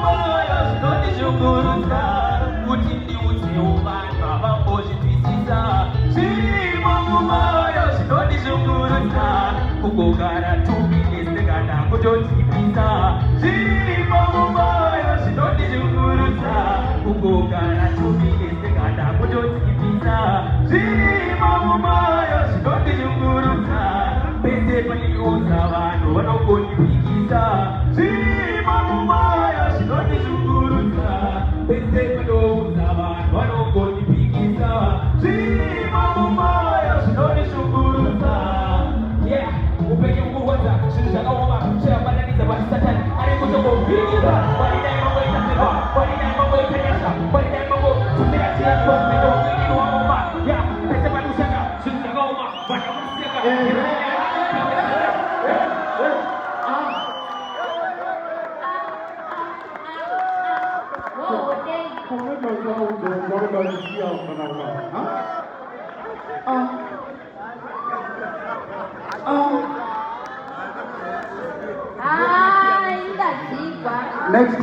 moyo zvinondishungurudza kuti ndiudzewo vanhu havambozvinzwisisa zvirimo mumoyo zvinondishungurudza kugogara 2 minutes kana kutozivisa zvirimo mumoyo zvinondishungurudza kugogara 2 minutes kana kutozivisa zvirimo mumoyo zvinondishungurudza pese pandiudza vanhu vanongondipikisa zvirimo mumoyo zvinondishungurudza pese pandiudza vanhu vanongondipikisa zvirimo mumoyo zvinondishungurudza upenyu kurwadza zvinhu zvakaoma zvakafananidza vasatani ari kutongopikisa kwaidai mangoitasewa kwaidai mangoitanyasa kwaidai mangotumira chiaomendo upenyu waoma pese panushanga zvinhu zvakaoma vanhu vakuseka Next,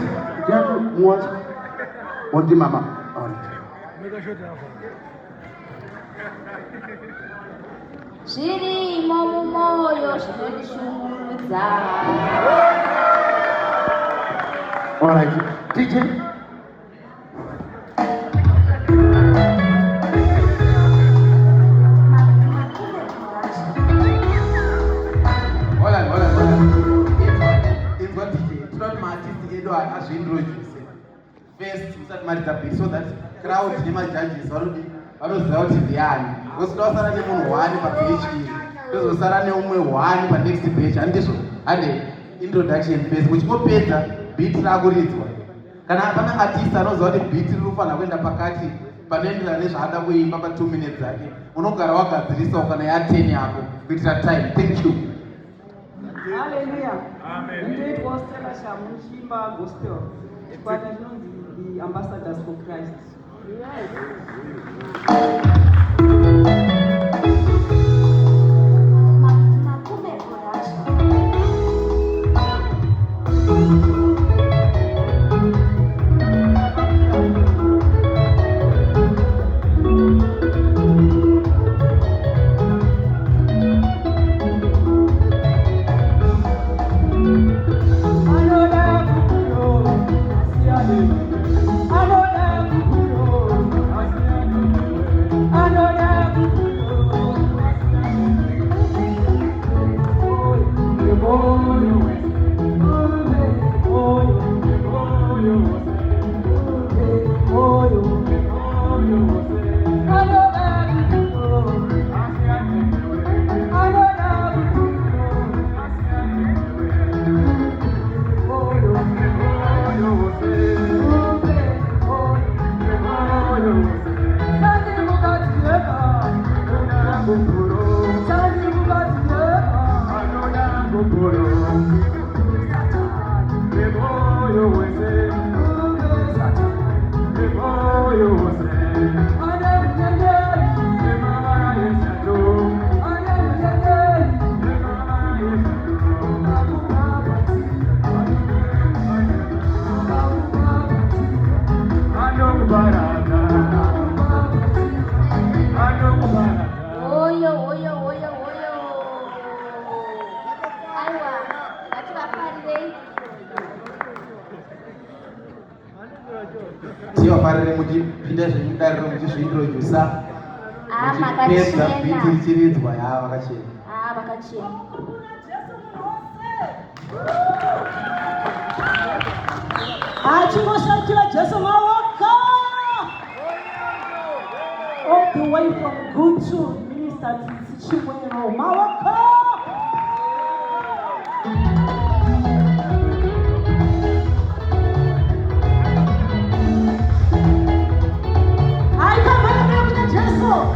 Jacob was on the mama. Zvirimo mumoyo zvinondishungurudza. All right, DJ. First, so that crowd judges vanoziva kuti ndiani osara nemunhu wani papage tozosara neumwe wani panext page handizvo hande introduction first muchingopedza beat rakuridzwa kana pana artist anoziva kuti beat rinofanira kuenda pakati panoenderana nezvaada kuimba pa 2 minutes dzake unogara wagadzirisa kana ya10 yako kuitira time. Thank you. Hallelujah. Amen. Indeed was Stella Shamushimba Gospel. But I know the ambassadors for Christ. Yes. Tiwafarire muchipinda zvemudariro muchizviintrodusa muchipedza biti ichiridzwa vakachena. Vakachena. Achimoshatira Jesu maoko. All the way from Gutu, Minister Chiwero maoko. No,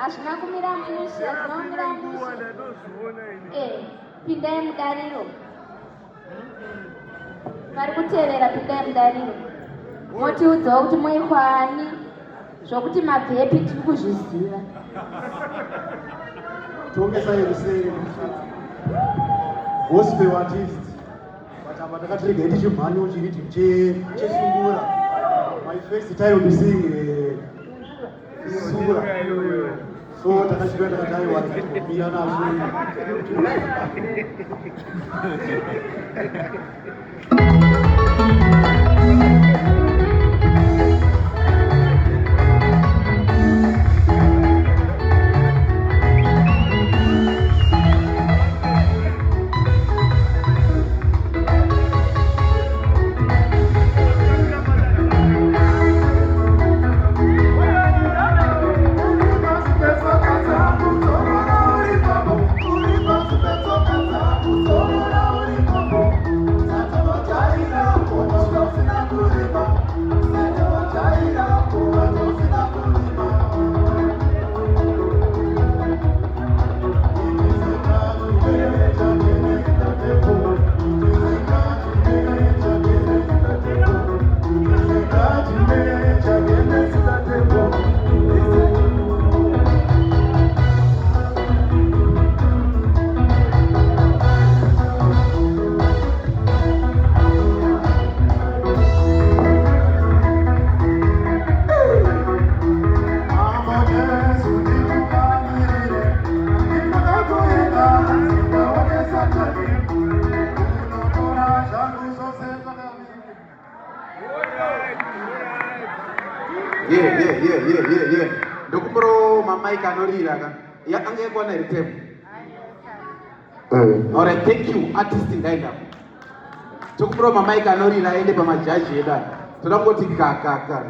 Ashina kumira mushe, ashina kumira mushe. Pindai mudariro. Vari kuteerera pindai mudariro. Motiudzawo kuti muikwani zvokuti mabhepi tiri kuzviziva. Tongesai rusere gospel artist. Vatamba takatirega iti chimhanyo chiriti chesungura. My first time to sing Sungura. So takaseka takataiwa kumira nazvo. Yeah. Ndokupro mamaika anorira ka. Angekwana here table. All right, thank you artist ngaenda. Ndokupro mamaika anorira ende pamajaji eda. Todangoti kaka.